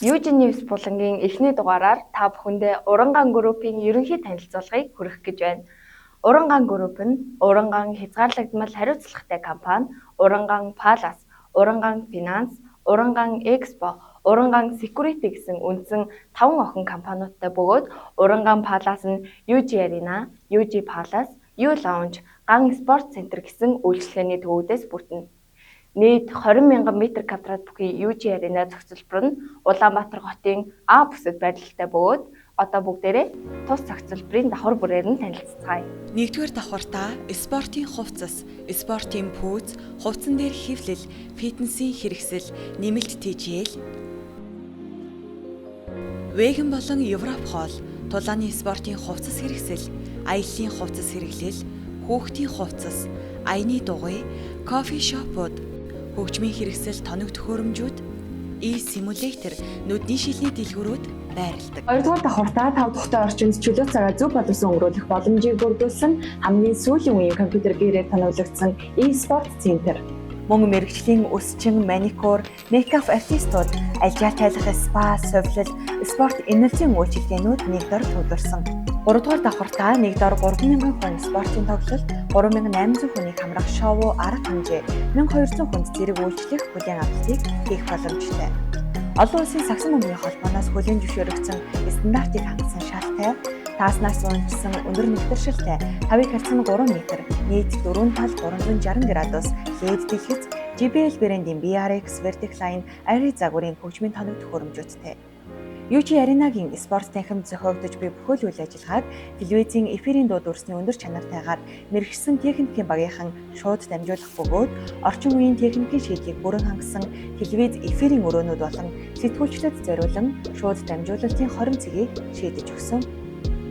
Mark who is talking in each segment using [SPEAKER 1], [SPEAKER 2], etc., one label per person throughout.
[SPEAKER 1] Южин News булангийн эхний дугаараар та бүхэндээ Урангаан группийн ерөнхий танилцуулгыг хүргэх гэж байна. Урангаан групп нь Урангаан хязгаарлагдмал хариуцлагатай компани, Урангаан Palace, Урангаан Finance, Урангаан Expo, Урангаан Security гэсэн үндсэн 5 охин компаниудтай бөгөөд Урангаан Palace нь UG Arena, UG Palace, U Lounge, Ган Спорт Центр гэсэн үйлчилгээний төвүүдээс бүрдэнэ. Нийт 20,000 м2 бүхий UG Arena зохицолбор нь Улаанбаатар хотын А бүсэд байрлалтай бөгөөд одоо бүгдээрээ тус зохицолборын давхар бүрээр нь танилццгаая.
[SPEAKER 2] Нэгдүгээр давхартаа спортын хувцас, спортын пүүц, хувцсан дээр хэвлэл, фитнесийн хэрэгсэл, нэмэлт TGL, веган болон Европ хоол, тулааны спортын хувцас хэрэгсэл, аяллаа хувцас хэрэглэл, хүүхдийн хувцас, аяны дугуй, кофе шопууд, хөгжмийн хэрэгсэл тоног төхөөрөмжүүд, e-simulator, нүдний шилний дэлгүүрүүд байрладаг.
[SPEAKER 3] Хоёрдугаар давхартаа 5 дахьтай орчинд чөлөө цагаа зөв боловсон өнгөрүүлэх боломжийг бүрдүүлсэн хамгийн сүүлийн үеийн компьютер гэрээр тоноглогдсон e-sport центр.
[SPEAKER 2] Мөн мэрэгжлийн өсчин, маникюр, мейкап артистууд, альжаал тайлах спа, сувлал, спорт энержийн үйлчилгээнүүд нэгдор төвлөрсөн. 3 дугаар давхартаа нэгдор 3,000 хүн спортын тоглолт, 3,800 хүнийг хамрах шоу, арга хэмжээ, 1,200 хүнд зэрэг үйлчлэх бүлээн авалтыг хийх боломжтой. Олон улсын сагсан бөмбөгийн холбооноос хүлээн зөвшөөрөгдсөн стандартыг хангасан шалтай, тааснаас унжсан өндөр нэвтэршилтэй, хавийг харьцан 3 м, нийт 4 тал 360 градус LED дэлгэц, JBL брэндийн BRX Verticline ари загварын хөгжмийн тоног төхөөрөмжүүдтэй. UG Arena-гийн спорт танхимд зохиогдож буй бүхэл үйл ажиллагааг телевизийн эфирийн дуу дүрсний өндөр чанартайгаар мэргэшсэн техникийн багийнхан шууд дамжуулах бөгөөд орчин үеийн техникийн шийдлийг бүрэн хангасан телевиз эфирийн өрөөнүүд болон сэтгүүлчдэд зориулан шууд дамжуулалтын 20 цэгийг шийдэж өгсөн.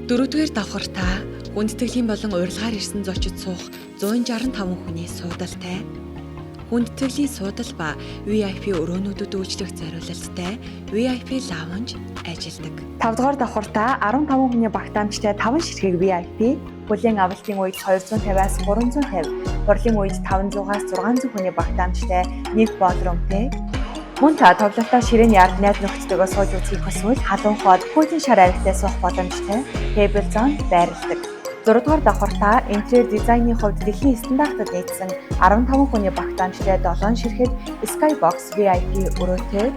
[SPEAKER 2] Дөрөвдүгээр давхартаа хүндэтгэлийн болон урилгаар ирсэн зочид суух 165 хүний суудалтай, хүндтгэлийн суудал ба VIP өрөөнүүдэд үйлчлэх зориулалттай VIP Lounge ажилладаг. 5 дугаар давхартаа 15 хүний багтаамжтай 5 ширхэг VIP, бүлээн авалтын үед 250-аас 350, хурлын үед 500-аас 600 хүний багтаамжтай нэг болромтэй. Мөн та тоглолтоо ширээний ард найз нөхдөдөө сууж үзэх хүсвэл халуун хоод Путин шар аригтай суух боломжтой Table Zone байрладаг. 6 дугаар давхартаа интерьер дизайны хувьд дэлхийн стандартад нийцсэн 15 хүний багтаамжтай 7 ширхэг Skybox VIP өрөөтэй.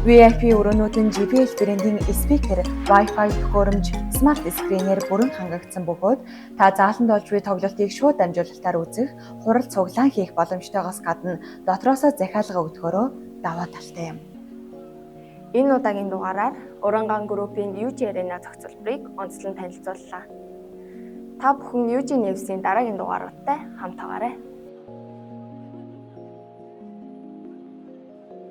[SPEAKER 2] VIP өрөөнүүд нь JBL брэндийн спикер, Wi-Fi төхөөрөмж, смарт скринээр бүрэн хангагдсан бөгөөд та зааланд олж буй тоглолтыг шууд дамжуулалтаар үзэх, хурал цуглаан хийх боломжтойгоос гадна дотроосоо захиалга өгдөгөөрөө даваа талтай юм.
[SPEAKER 1] Энэ удаагийн дугаараар Урангаан группийн UG Arena зохицолборыг онцлон танилцууллаа. Та бүхэн UG News-ийн дараагийн дугааруудтай хамт байгаарай.